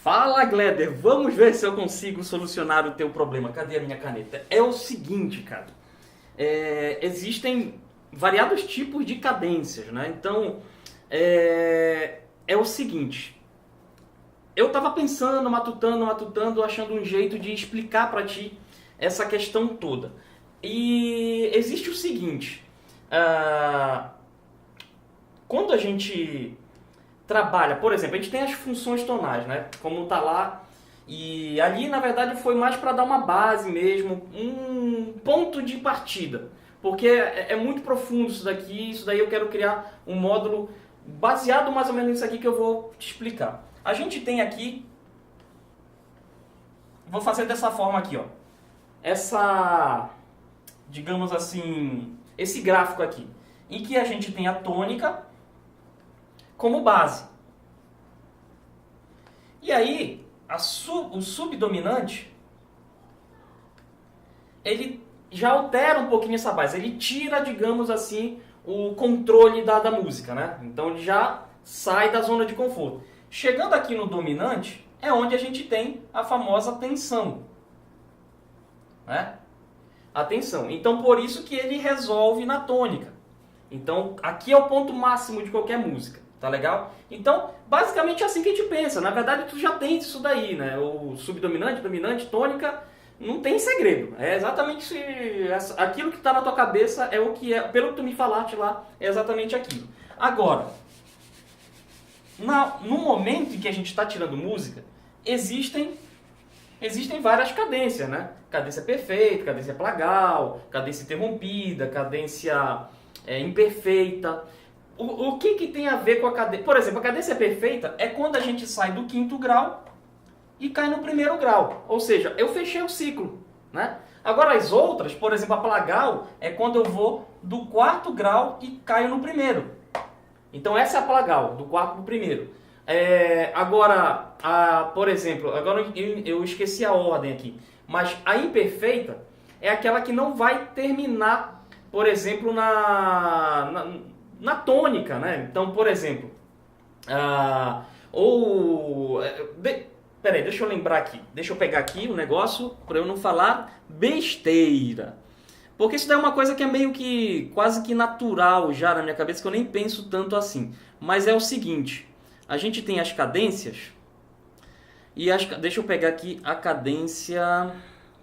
Fala, Gleder, vamos ver se eu consigo solucionar o teu problema. Cadê a minha caneta? É o seguinte, cara. Existem variados tipos de cadências, né? Então, é o seguinte. Eu tava pensando, matutando, achando um jeito de explicar pra ti essa questão toda. E existe o seguinte. Quando a gente trabalha, por exemplo, a gente tem as funções tonais, né? Como tá lá. E ali, na verdade, foi mais para dar uma base mesmo, um ponto de partida. Porque é muito profundo isso daí eu quero criar um módulo baseado mais ou menos nisso aqui que eu vou te explicar. A gente tem aqui, vou fazer dessa forma aqui, ó. Digamos assim, esse gráfico aqui, em que a gente tem a tônica como base. E aí, o subdominante, ele já altera um pouquinho essa base. Ele tira, digamos assim, o controle da música, né? Então ele já sai da zona de conforto. Chegando aqui no dominante, é onde a gente tem a famosa tensão, né? A tensão. Então por isso que ele resolve na tônica. Então aqui é o ponto máximo de qualquer música. Tá legal? Então, basicamente é assim que a gente pensa. Na verdade, tu já tem isso daí, né? O subdominante, dominante, tônica, não tem segredo. É exatamente aquilo que está na tua cabeça é o que é. Pelo que tu me falaste lá, é exatamente aquilo. Agora, no momento em que a gente está tirando música, existem várias cadências, né? Cadência perfeita, cadência plagal, cadência interrompida, cadência imperfeita. O que tem a ver com a cadência? Por exemplo, a cadência perfeita é quando a gente sai do quinto grau e cai no primeiro grau. Ou seja, eu fechei o ciclo, né? Agora as outras, por exemplo, a plagal é quando eu vou do quarto grau e caio no primeiro. Então essa é a plagal, do quarto para o primeiro. Agora, por exemplo, agora eu esqueci a ordem aqui, mas a imperfeita é aquela que não vai terminar, por exemplo, na tônica, né? Então, por exemplo, peraí, deixa eu lembrar aqui. Deixa eu pegar aqui o negócio para eu não falar besteira. Porque isso daí é uma coisa que é meio que quase que natural já na minha cabeça, que eu nem penso tanto assim. Mas é o seguinte, a gente tem as cadências e deixa eu pegar aqui a cadência.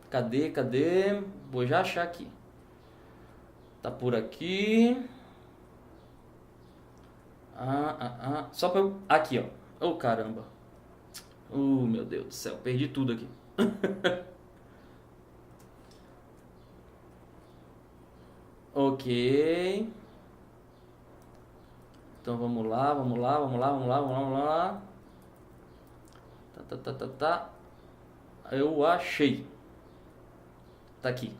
Cadê? Vou já achar aqui. Tá por aqui. Só pra eu... Aqui, ó. Oh, caramba. Meu Deus do céu. Perdi tudo aqui. Ok. Então vamos lá. Tá. Eu achei. Tá aqui.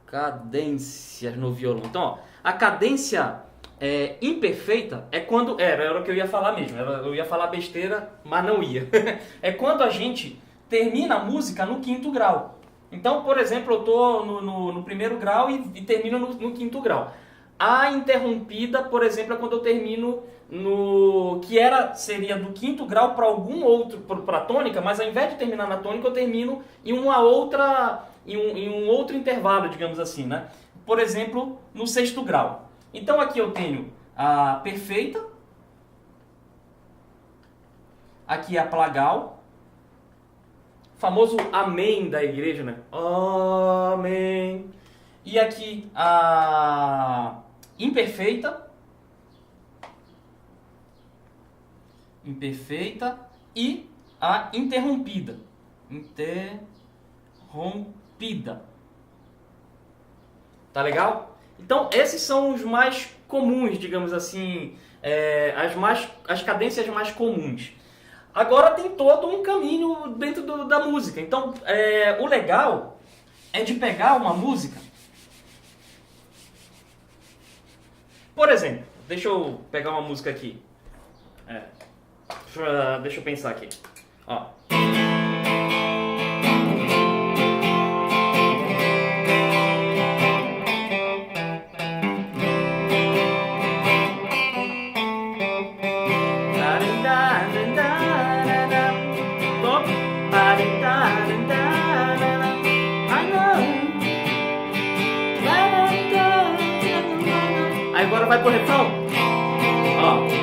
Cadências no violão. Então, ó. A cadência... imperfeita é quando... Era o que eu ia falar mesmo. Eu ia falar besteira, mas não ia. É quando a gente termina a música no quinto grau. Então, por exemplo, eu tô no primeiro grau e termino no quinto grau. A interrompida, por exemplo, é quando eu termino no... que seria do quinto grau para algum outro... para tônica, mas ao invés de terminar na tônica, eu termino em uma outra... em um outro intervalo, digamos assim, né? Por exemplo, no sexto grau. Então aqui eu tenho a perfeita, aqui a plagal, famoso amém da igreja, né? Amém. E aqui a imperfeita e a interrompida. Tá legal? Então, esses são os mais comuns, digamos assim, as cadências mais comuns. Agora tem todo um caminho dentro da música. Então, o legal é de pegar uma música. Por exemplo, deixa eu pegar uma música aqui. Deixa eu pensar aqui. Ó. pro refrão? Ó.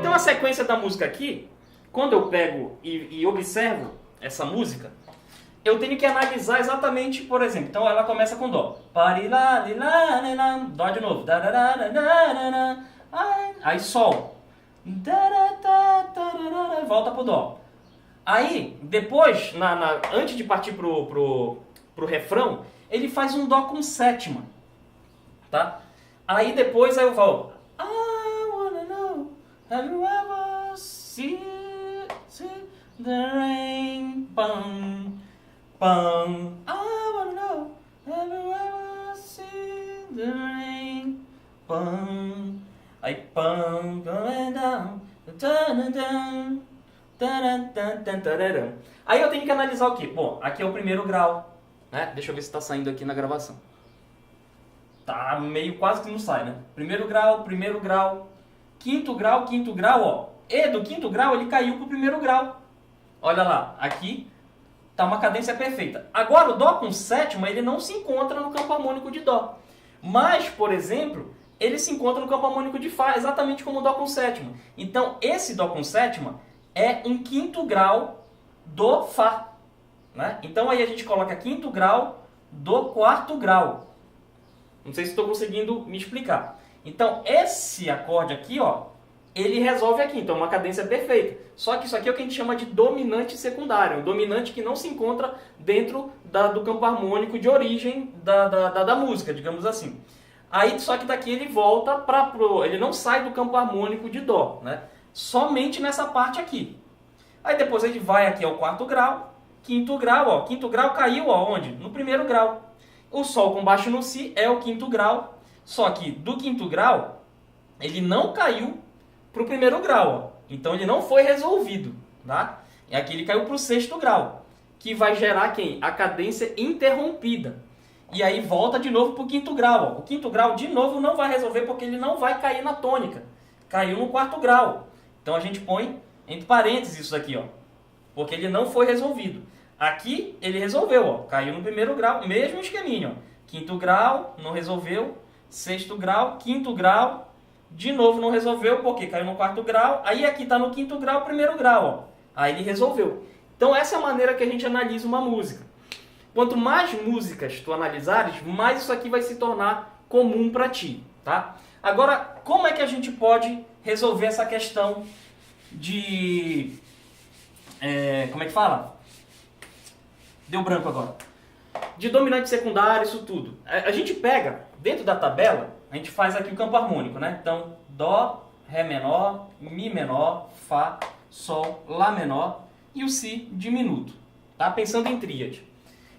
Então a sequência da música aqui, quando eu pego e observo essa música, eu tenho que analisar exatamente, por exemplo, então ela começa com Dó. Dó de novo. Aí Sol. Volta pro Dó. Aí, depois, antes de partir pro refrão, ele faz um Dó com sétima. Tá? Aí depois eu vou. I wanna know, have you ever seen the rain? Pam, pam. I wanna know, have you ever seen the rain? Pam. Aí pam, going down, aí eu tenho que analisar o que? Bom, aqui é o primeiro grau, né? Deixa eu ver se está saindo aqui na gravação. Tá meio quase que não sai, né? Primeiro grau, quinto grau, ó. E do quinto grau ele caiu pro primeiro grau. Olha lá, aqui tá uma cadência perfeita. Agora o Dó com sétima, ele não se encontra no campo harmônico de Dó. Mas, por exemplo, ele se encontra no campo harmônico de Fá, exatamente como o Dó com sétima. Então, esse Dó com sétima é um quinto grau do Fá, né? Então aí a gente coloca quinto grau do quarto grau. Não sei se estou conseguindo me explicar. Então, esse acorde aqui, ó, ele resolve aqui. Então, uma cadência perfeita. Só que isso aqui é o que a gente chama de dominante secundário. Um dominante que não se encontra dentro do campo harmônico de origem da música, digamos assim. Aí, só que daqui ele volta ele não sai do campo harmônico de Dó, né? Somente nessa parte aqui. Aí depois ele vai aqui ao quarto grau, quinto grau, ó. Quinto grau caiu, ó, onde? No primeiro grau. O Sol com baixo no Si é o quinto grau, só que do quinto grau, ele não caiu para o primeiro grau, ó. Então ele não foi resolvido, tá? E aqui ele caiu para o sexto grau, que vai gerar quem? A cadência interrompida. E aí volta de novo para o quinto grau, ó. O quinto grau de novo não vai resolver porque ele não vai cair na tônica. Caiu no quarto grau. Então a gente põe entre parênteses isso aqui, ó, porque ele não foi resolvido. Aqui ele resolveu, ó, caiu no primeiro grau, mesmo esqueminha, ó. Quinto grau, não resolveu. Sexto grau, quinto grau, de novo não resolveu, porque caiu no quarto grau. Aí aqui está no quinto grau, primeiro grau, ó. Aí ele resolveu. Então essa é a maneira que a gente analisa uma música. Quanto mais músicas tu analisares, mais isso aqui vai se tornar comum para ti, tá? Agora, como é que a gente pode resolver essa questão de... como é que fala? Deu branco agora. De dominante secundário, isso tudo. A gente pega, dentro da tabela, a gente faz aqui o campo harmônico, né? Então, Dó, Ré menor, Mi menor, Fá, Sol, Lá menor e o Si diminuto. Tá? Pensando em tríade.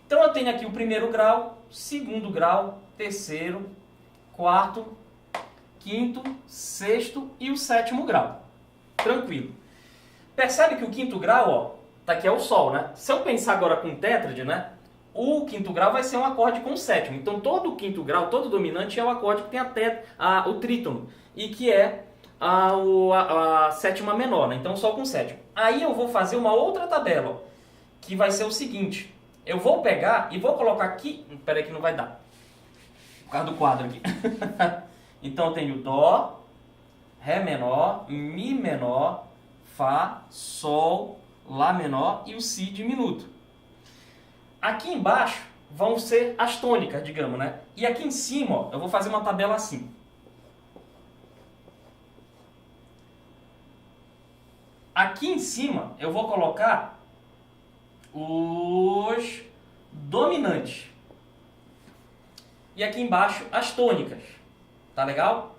Então eu tenho aqui o primeiro grau, segundo grau, terceiro, quarto, quinto, sexto e o sétimo grau. Tranquilo. Percebe que o quinto grau, ó, tá aqui é o Sol, né? Se eu pensar agora com tétrade, né? O quinto grau vai ser um acorde com sétimo. Então todo o quinto grau, todo dominante é o acorde que tem o trítono. E que é a sétima menor, né? Então Sol com sétimo. Aí eu vou fazer uma outra tabela, ó, que vai ser o seguinte. Eu vou pegar e vou colocar aqui... Espera aí que não vai dar. Por causa do quadro aqui. Então eu tenho Dó, Ré menor, Mi menor, Fá, Sol, Lá menor e o Si diminuto. Aqui embaixo vão ser as tônicas, digamos, né? E aqui em cima, ó, eu vou fazer uma tabela assim. Aqui em cima eu vou colocar os dominantes. E aqui embaixo as tônicas. Tá legal?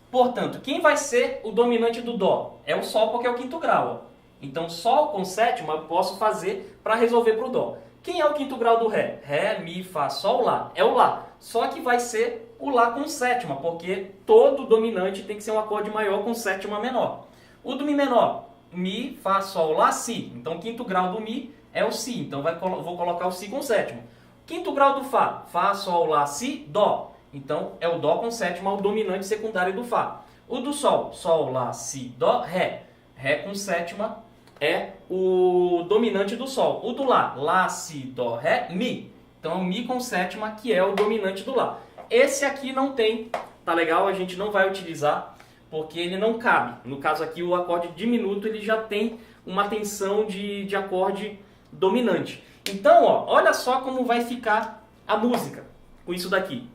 Portanto, quem vai ser o dominante do Dó? É o Sol, porque é o quinto grau, ó. Então, Sol com sétima eu posso fazer para resolver para o Dó. Quem é o quinto grau do Ré? Ré, Mi, Fá, Sol, Lá. É o Lá. Só que vai ser o Lá com sétima, porque todo dominante tem que ser um acorde maior com sétima menor. O do Mi menor Mi, Fá, Sol, Lá, Si. Então, o quinto grau do Mi é o Si. Então, vou colocar o Si com sétima. Quinto grau do Fá, Fá, Sol, Lá, Si, Dó. Então, é o Dó com sétima, o dominante secundário do Fá. O do Sol, Sol, Lá, Si, Dó, Ré. Ré com sétima é o dominante do Sol. O do Lá, Lá, Si, Dó, Ré, Mi. Então, Mi com sétima, que é o dominante do Lá. Esse aqui não tem, tá legal? A gente não vai utilizar, porque ele não cabe. No caso aqui, o acorde diminuto, ele já tem uma tensão de acorde dominante. Então, ó, olha só como vai ficar a música com isso daqui.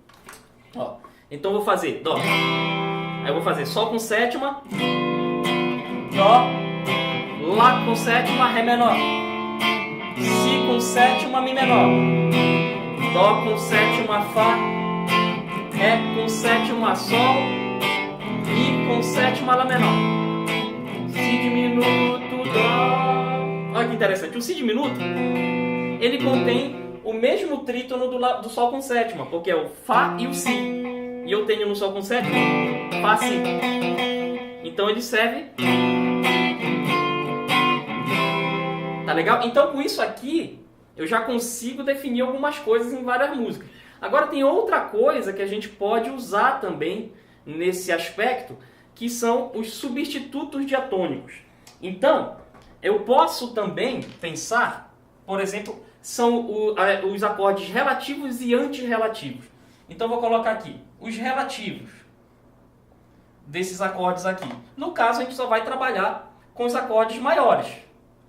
Ó, então, eu vou fazer Dó. Aí eu vou fazer Sol com sétima, Dó, Lá com sétima, Ré menor, Si com sétima, Mi menor, Dó com sétima, Fá, Ré com sétima, Sol, Mi com sétima, Lá menor, Si diminuto, Dó. Olha que interessante, o Si diminuto, ele contém o mesmo trítono do Sol com sétima, porque é o Fá e o Si. E eu tenho no Sol com sétima, Fá, Si. Então ele serve. Tá legal? Então com isso aqui, eu já consigo definir algumas coisas em várias músicas. Agora tem outra coisa que a gente pode usar também nesse aspecto, que são os substitutos diatônicos. Então, eu posso também pensar, por exemplo, são os acordes relativos e antirrelativos. Então vou colocar aqui os relativos desses acordes aqui. No caso, a gente só vai trabalhar com os acordes maiores.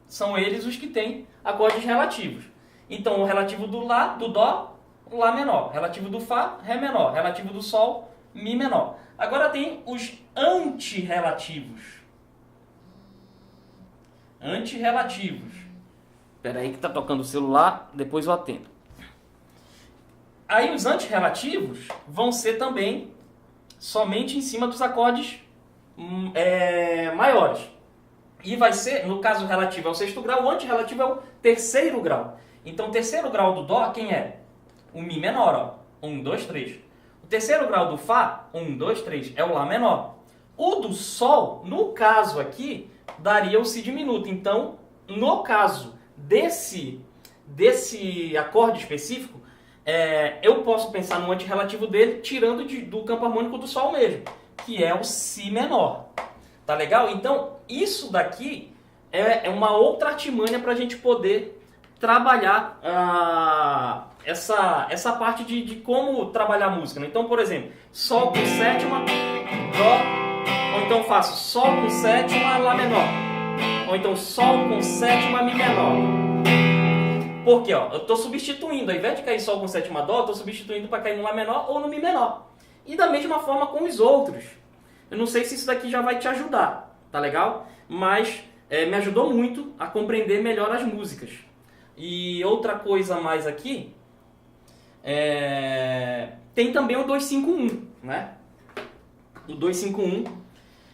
São eles os que têm acordes relativos. Então, o relativo do Lá, do Dó, Lá menor. Relativo do Fá, Ré menor. Relativo do Sol, Mi menor. Agora tem os antirrelativos. Antirrelativos. Espera aí que tá tocando o celular, depois eu atendo. Aí os antirrelativos vão ser também somente em cima dos acordes maiores. E vai ser, no caso relativo é o sexto grau, o antirrelativo é o terceiro grau. Então o terceiro grau do Dó, quem é? O Mi menor, ó. 1, 2, 3. O terceiro grau do Fá, 1, 2, 3, é o Lá menor. O do Sol, no caso aqui, daria o Si diminuto. Então, no caso desse acorde específico, eu posso pensar no antirrelativo dele tirando do campo harmônico do Sol mesmo, que é o Si menor. Tá legal? Então, isso daqui é uma outra artimanha para a gente poder trabalhar essa parte de como trabalhar a música, né? Então, por exemplo, Sol com sétima, Dó, ou então faço Sol com sétima, Lá menor, ou então Sol com sétima, Mi menor. Porque ó, eu estou substituindo, ao invés de cair Sol com sétima, Dó, eu estou substituindo para cair no Lá menor ou no Mi menor. E da mesma forma com os outros. Eu não sei se isso daqui já vai te ajudar, tá legal? Mas me ajudou muito a compreender melhor as músicas. E outra coisa mais aqui, tem também o 251, né? O 251.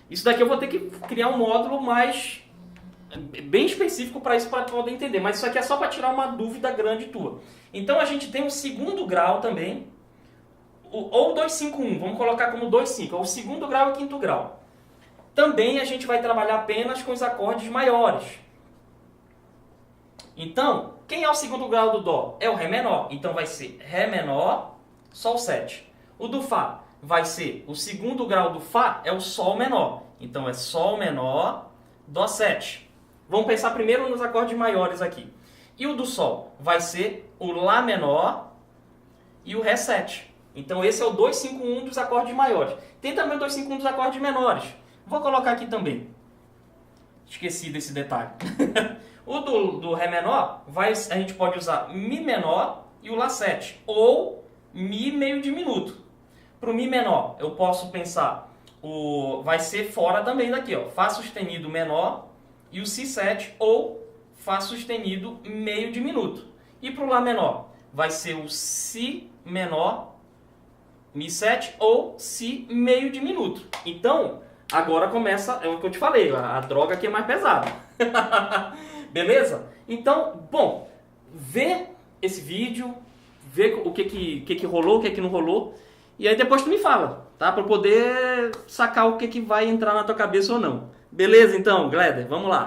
Isso daqui eu vou ter que criar um módulo mais bem específico para isso, para poder entender. Mas isso aqui é só para tirar uma dúvida grande tua. Então a gente tem o segundo grau também, ou 251, vamos colocar como 25, é o segundo grau e o quinto grau. Também a gente vai trabalhar apenas com os acordes maiores. Então, quem é o segundo grau do Dó? É o Ré menor. Então vai ser Ré menor, Sol 7. O do Fá vai ser, o segundo grau do Fá é o Sol menor. Então é Sol menor, Dó 7. Vamos pensar primeiro nos acordes maiores aqui. E o do Sol vai ser o Lá menor e o Ré 7. Então esse é o 251 dos acordes maiores. Tem também o 251 dos acordes menores. Vou colocar aqui também. Esqueci desse detalhe. O do Ré menor, a gente pode usar Mi menor e o Lá 7. Ou Mi meio diminuto. Para o Mi menor, eu posso pensar, vai ser fora também daqui, ó, Fá sustenido menor e o Si 7, ou Fá sustenido meio diminuto. E para o Lá menor, vai ser o Si menor, Mi 7 ou Si meio diminuto. Então, agora começa, é o que eu te falei, a droga aqui é mais pesada. Beleza? Então, bom, vê esse vídeo, vê o que rolou, o que não rolou, e aí depois tu me fala, tá? Para poder sacar o que vai entrar na tua cabeça ou não. Beleza então, Gleder? Vamos lá.